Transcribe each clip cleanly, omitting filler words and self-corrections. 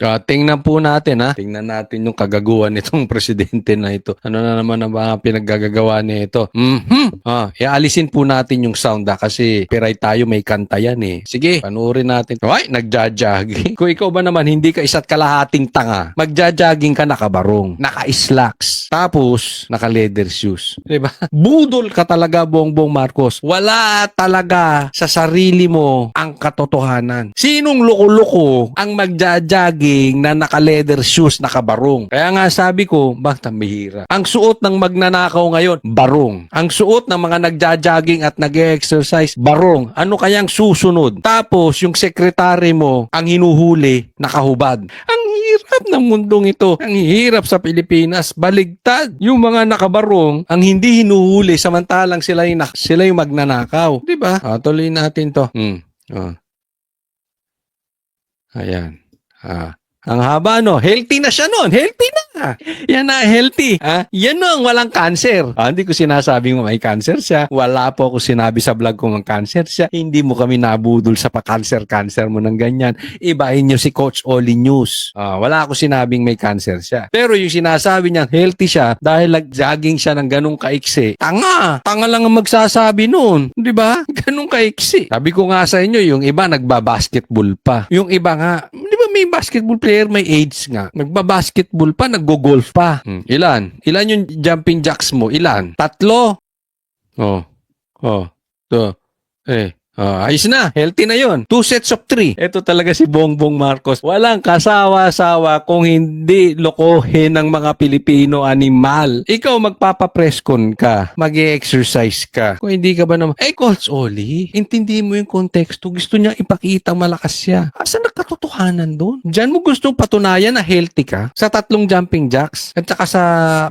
Tingnan po natin ha. Tingnan natin yung kagaguhan nitong presidente na ito. Ano na naman ang mga pinaggagawa niya ito? Ialisin po natin yung sound kasi piray tayo may kanta yan eh. Sige, panuorin natin. Ay, nagja-jogging. Kung ikaw ba naman hindi ka isa't kalahating tanga, magja-jogging ka nakabarong, naka-slacks, tapos naka-leather shoes. Diba? Budol ka talaga, Bongbong Marcos. Wala talaga sa sarili mo ang katotohanan. Sinong loko-loko ang magja-jogging na naka-leather shoes, nakabarong? Kaya nga sabi ko, basta mahira. Ang suot ng magnanakaw ngayon, barong. Ang suot ng mga nagja-jogging at nag-exercise, barong. Ano kayang susunod? Tapos, yung sekretary mo, ang hinuhuli, nakahubad. Ang hirap ng mundong ito. Ang hirap sa Pilipinas. Baligtad. Yung mga nakabarong, ang hindi hinuhuli, samantalang sila yung magnanakaw. Diba? Tuloy natin to. Ayan. Ang haba, no? Healthy na siya nun. Healthy na. Yan na, healthy. Yan no, ang walang cancer. Hindi ko sinasabing may cancer siya. Wala po ako sinabi sa vlog kung ang cancer siya. Hindi mo kami nabudol sa pa-cancer mo ng ganyan. Ibahin nyo si Coach Oli News. Wala ako sinabing may cancer siya. Pero yung sinasabi niyang healthy siya dahil nag-jogging siya ng ganung kaiksi. Tanga. Tanga lang ang magsasabi nun. Di ba? Ganung kaiksi. Sabi ko nga sa inyo, yung iba nagbabasketball pa. Yung iba nga, di ba may basketball player, may age nga. Nagbabasketball pa, naggo-golf pa. Ilan? Ilan yung jumping jacks mo? Ilan? 3? Ayos na. Healthy na yon. 2 sets of 3. Ito talaga si Bongbong Marcos. Walang kasawa-sawa kung hindi lokohin ng mga Pilipino animal. Ikaw magpapapreskon ka. Mag-exercise ka. Kung hindi ka ba naman, Coach Oli, intindi mo yung konteksto. Gusto niya ipakita malakas siya. Asa nagkatotohanan doon? Diyan mo gustong patunayan na healthy ka sa 3 jumping jacks at saka sa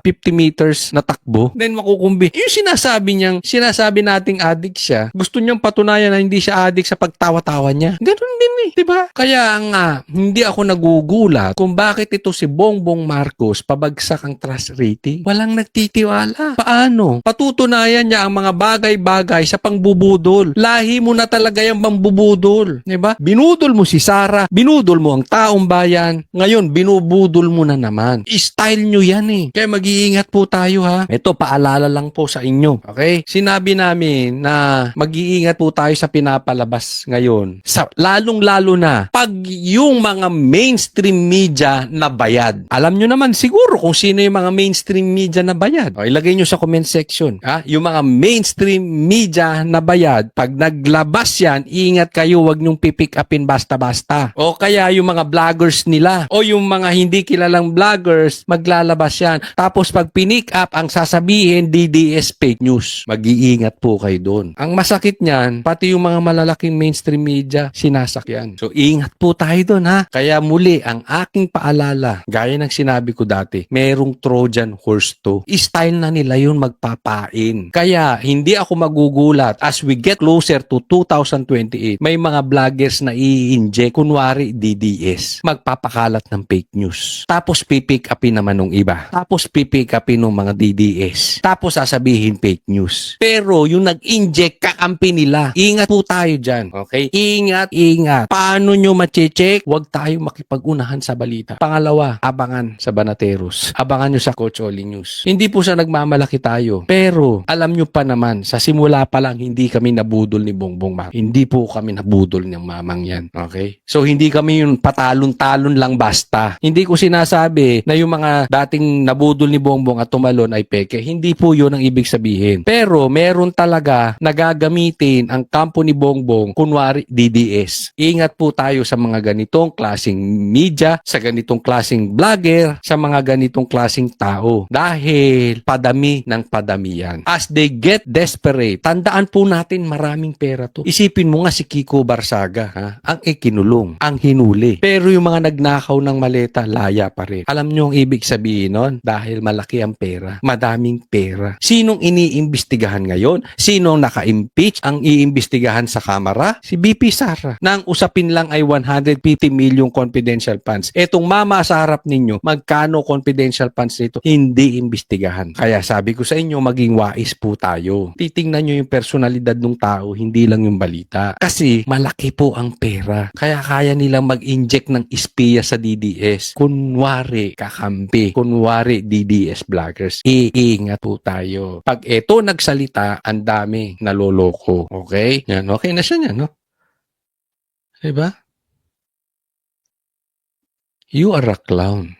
50 meters na takbo. Then makukumbi. Yung sinasabi nating addict siya, gusto niyang patunayan na hindi siya addict sa pagtawa-tawa niya. Ganun din eh, di ba? Kaya nga, hindi ako nagugulat kung bakit ito si Bongbong Marcos pabagsak ang trust rating. Walang nagtitiwala. Paano? Patutunayan niya ang mga bagay-bagay sa pangbubudol. Lahi mo na talaga yung pangbubudol. Di ba? Binudol mo si Sara, binudol mo ang taong bayan, ngayon binubudol mo na naman. Style nyo yan eh. Kaya mag-iingat po tayo ha. Ito, paalala lang po sa inyo. Okay? Sinabi namin na mag-iingat po tayo sa pinapalabas ngayon. Lalong-lalo na pag yung mga mainstream media na bayad. Alam nyo naman siguro kung sino yung mga mainstream media na bayad. O, ilagay nyo sa comment section. Yung mga mainstream media na bayad, pag naglabas yan, ingat kayo, wag nyong pipick upin basta-basta. O kaya yung mga vloggers nila o yung mga hindi kilalang vloggers, maglalabas yan. Tapos pag pinick up, ang sasabihin, DDS fake news. Mag-iingat po kayo doon. Ang masakit niyan, pati yung mga malalaking mainstream media, sinasakyan. So, ingat po tayo doon ha. Kaya muli, ang aking paalala, gaya ng sinabi ko dati, merong Trojan horse to. Style na nila yun magpapain. Kaya, hindi ako magugulat as we get closer to 2028, may mga vloggers na i-inject, kunwari DDS, magpapakalat ng fake news. Tapos pipick upin naman ng iba. Tapos pipick upin ng mga DDS. Tapos sasabihin fake news. Pero yung nag-inject, kakampi nila. Ingat po tayo dyan. Okay? Ingat. Paano nyo mache-check? Huwag tayo makipag-unahan sa balita. Pangalawa, abangan sa Banateros. Abangan nyo sa Coach Oli News. Hindi po sa nagmamalaki tayo. Pero, alam nyo pa naman, sa simula pa lang, hindi kami nabudol ni Bongbong Marcos. Hindi po kami nabudol ng mamang yan. Okay? So, hindi kami yung patalon-talon lang basta. Hindi ko sinasabi na yung mga dating nabudol ni Bongbong at tumalon ay peke. Hindi po yun ang ibig sabihin. Pero, meron talaga nagagamitin ang kampo ni Bongbong, kunwari DDS. Ingat po tayo sa mga ganitong klaseng media, sa ganitong klaseng vlogger, sa mga ganitong klaseng tao. Dahil padami ng padami yan. As they get desperate, tandaan po natin maraming pera to. Isipin mo nga si Kiko Barsaga, ang ikinulong, ang hinuli. Pero yung mga nagnakaw ng maleta, laya pa rin. Alam nyo ang ibig sabihin nun? Dahil malaki ang pera. Madaming pera. Sinong iniimbestigahan ngayon? Sinong naka-impeach? Ang iimbestigahan imbestigahan sa Kamara? Si BP Sara. Na ang usapin lang ay 150 million confidential funds. Etong mama sa harap ninyo, magkano confidential funds nito? Hindi imbestigahan. Kaya sabi ko sa inyo, maging wais po tayo. Titingnan nyo yung personalidad ng tao, hindi lang yung balita. Kasi malaki po ang pera. Kaya kaya nilang mag-inject ng espiya sa DDS. Kunwari kakampi, kunwari DDS vloggers. Iingat po tayo. Pag eto nagsalita, ang dami naloloko. Okay? Yan, okay na siya yan, no? Diba? You are a clown.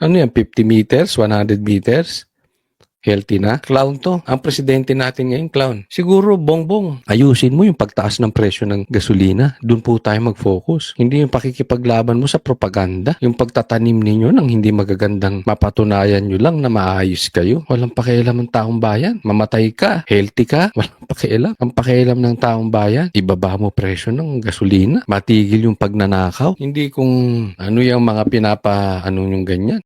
Ano yan? 50 meters? 100 meters? Healthy na? Clown to. Ang presidente natin ngayon, clown. Siguro, bongbong. Ayusin mo yung pagtaas ng presyo ng gasolina. Doon po tayo mag-focus. Hindi yung pakikipaglaban mo sa propaganda. Yung pagtatanim ninyo ng hindi magagandang mapatunayan nyo lang na maayos kayo. Walang pakialam ng taong bayan. Mamatay ka. Healthy ka. Walang pakialam. Ang pakialam ng taong bayan, ibaba mo presyo ng gasolina. Matigil yung pagnanakaw. Hindi kung ano yung mga ano yung ganyan.